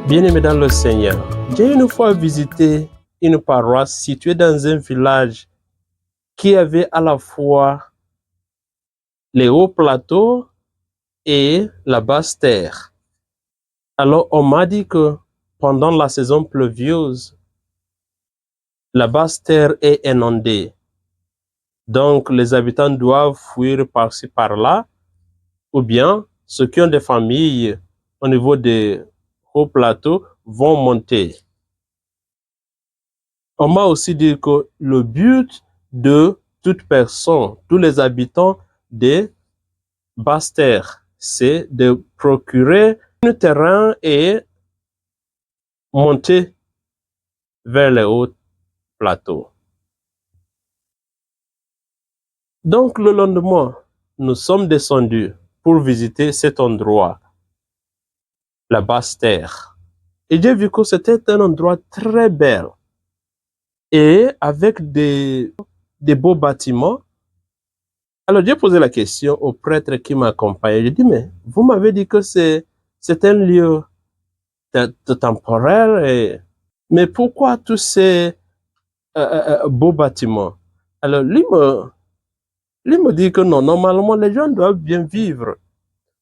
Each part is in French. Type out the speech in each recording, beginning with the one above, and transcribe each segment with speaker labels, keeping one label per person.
Speaker 1: Bien-aimé dans le Seigneur, j'ai une fois visité une paroisse située dans un village qui avait à la fois les hauts plateaux et la basse terre. Alors on m'a dit que pendant la saison pluvieuse, la basse terre est inondée. Donc les habitants doivent fuir par-ci par-là, ou bien ceux qui ont des familles au niveau des hauts plateaux vont monter. On m'a aussi dit que le but de toute personne, tous les habitants des basses terres, c'est de procurer un terrain et monter vers les hauts plateaux. Donc le lendemain, nous sommes descendus pour visiter cet endroit, la basse terre. Et j'ai vu que c'était un endroit très bel et avec des beaux bâtiments. Alors j'ai posé la question au prêtre qui m'accompagnait. J'ai dit, mais vous m'avez dit que c'est un lieu temporaire, mais pourquoi tous ces beaux bâtiments? Alors lui me dit que non, normalement les gens doivent bien vivre.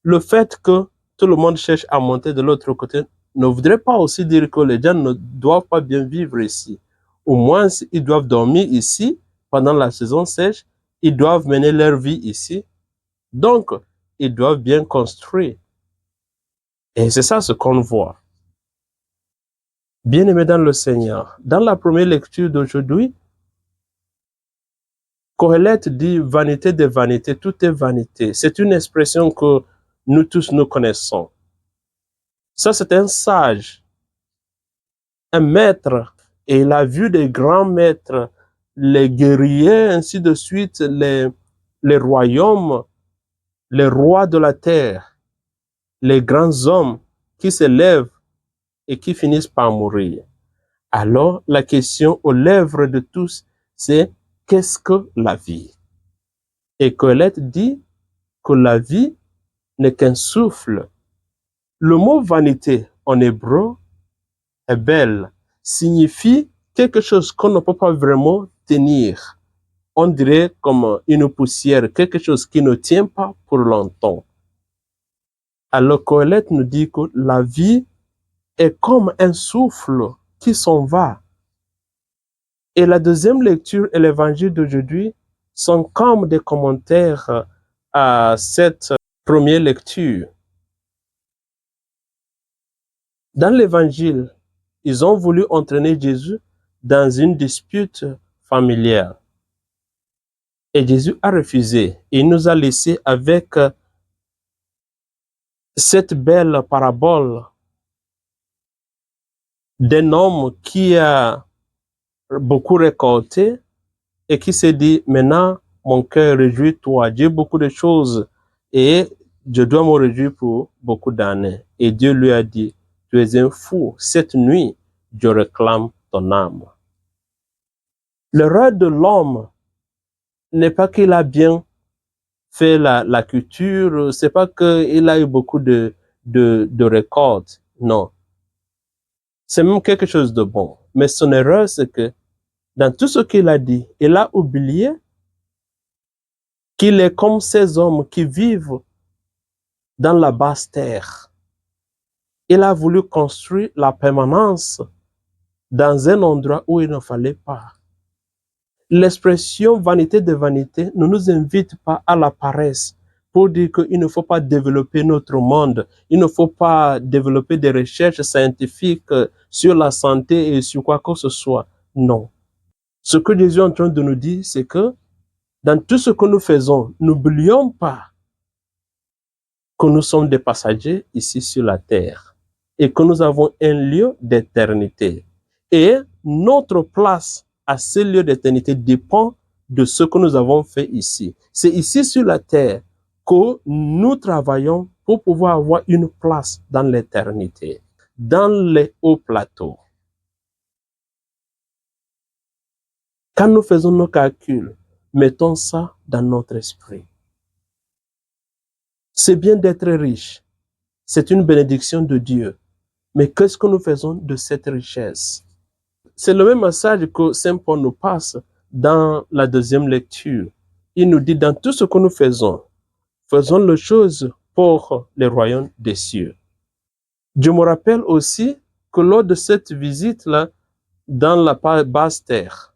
Speaker 1: Le fait que tout le monde cherche à monter de l'autre côté ne voudrait pas aussi dire que les gens ne doivent pas bien vivre ici. Au moins, ils doivent dormir ici pendant la saison sèche, ils doivent mener leur vie ici. Donc, ils doivent bien construire. Et c'est ça ce qu'on voit. Bien-aimés dans le Seigneur, dans la première lecture d'aujourd'hui, Qoheleth dit « vanité des vanités, tout est vanité ». C'est une expression que nous tous nous connaissons. Ça, c'est un sage, un maître, et il a vu des grands maîtres, les guerriers, ainsi de suite, les royaumes, les rois de la terre, les grands hommes qui se lèvent et qui finissent par mourir. Alors, la question aux lèvres de tous, c'est qu'est-ce que la vie? Et Qoheleth dit que la vie n'est qu'un souffle. Le mot vanité en hébreu est belle, signifie quelque chose qu'on ne peut pas vraiment tenir. On dirait comme une poussière, quelque chose qui ne tient pas pour longtemps. Alors Qoheleth nous dit que la vie est comme un souffle qui s'en va. Et la deuxième lecture et l'évangile d'aujourd'hui sont comme des commentaires à cette première lecture. Dans l'évangile, ils ont voulu entraîner Jésus dans une dispute familiale. Et Jésus a refusé. Il nous a laissé avec cette belle parabole d'un homme qui a beaucoup récolté et qui s'est dit, maintenant, mon cœur, réjouis-toi, j'ai beaucoup de choses et je dois me réjouir pour beaucoup d'années. Et Dieu lui a dit, tu es un fou, cette nuit, je réclame ton âme. L'erreur de l'homme n'est pas qu'il a bien fait la culture, c'est pas qu'il a eu beaucoup de récoltes, non. C'est même quelque chose de bon. Mais son erreur, c'est que dans tout ce qu'il a dit, il a oublié qu'il est comme ces hommes qui vivent dans la basse terre. Il a voulu construire la permanence dans un endroit où il ne fallait pas. L'expression vanité de vanité ne nous invite pas à la paresse pour dire qu'il ne faut pas développer notre monde, il ne faut pas développer des recherches scientifiques sur la santé et sur quoi que ce soit. Non. Ce que Jésus est en train de nous dire, c'est que dans tout ce que nous faisons, n'oublions pas que nous sommes des passagers ici sur la terre et que nous avons un lieu d'éternité. Et notre place à ce lieu d'éternité dépend de ce que nous avons fait ici. C'est ici sur la terre que nous travaillons pour pouvoir avoir une place dans l'éternité, dans les hauts plateaux. Quand nous faisons nos calculs, mettons ça dans notre esprit. C'est bien d'être riche. C'est une bénédiction de Dieu. Mais qu'est-ce que nous faisons de cette richesse? C'est le même message que Saint Paul nous passe dans la deuxième lecture. Il nous dit, dans tout ce que nous faisons les choses pour le royaume des cieux. Je me rappelle aussi que lors de cette visite-là, dans la basse terre,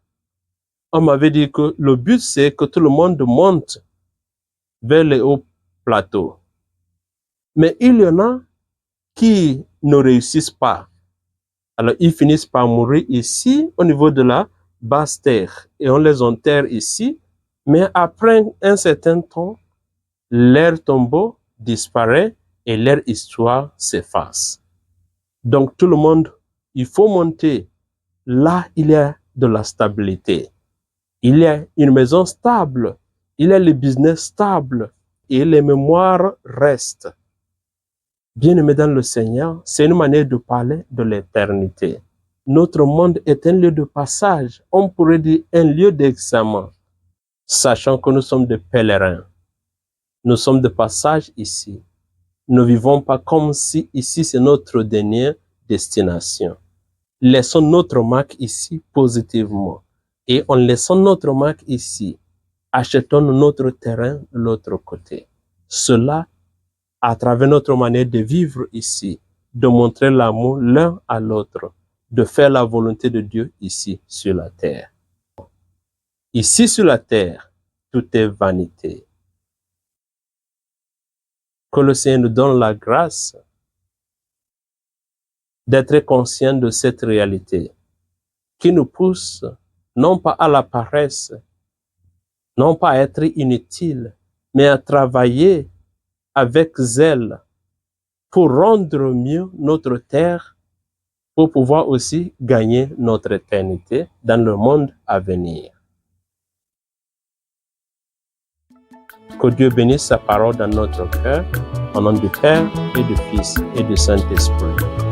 Speaker 1: on m'avait dit que le but, c'est que tout le monde monte vers les hauts plateaux. Mais il y en a qui ne réussissent pas. Alors, ils finissent par mourir ici, au niveau de la basse terre. Et on les enterre ici. Mais après un certain temps, leur tombeau disparaît et leur histoire s'efface. Donc, tout le monde, il faut monter. Là, il y a de la stabilité. Il y a une maison stable. Il y a le business stable. Et les mémoires restent. Bien-aimés dans le Seigneur, c'est une manière de parler de l'éternité. Notre monde est un lieu de passage, on pourrait dire un lieu d'examen, sachant que nous sommes des pèlerins. Nous sommes de passage ici. Ne vivons pas comme si ici c'est notre dernière destination. Laissons notre marque ici positivement. Et en laissant notre marque ici, achetons notre terrain de l'autre côté. Cela à travers notre manière de vivre ici, de montrer l'amour l'un à l'autre, de faire la volonté de Dieu ici sur la terre. Ici sur la terre, tout est vanité. Que le Seigneur nous donne la grâce d'être conscient de cette réalité qui nous pousse non pas à la paresse, non pas à être inutile, mais à travailler avec zèle pour rendre mieux notre terre, pour pouvoir aussi gagner notre éternité dans le monde à venir. Que Dieu bénisse sa parole dans notre cœur, au nom du Père et du Fils et du Saint-Esprit.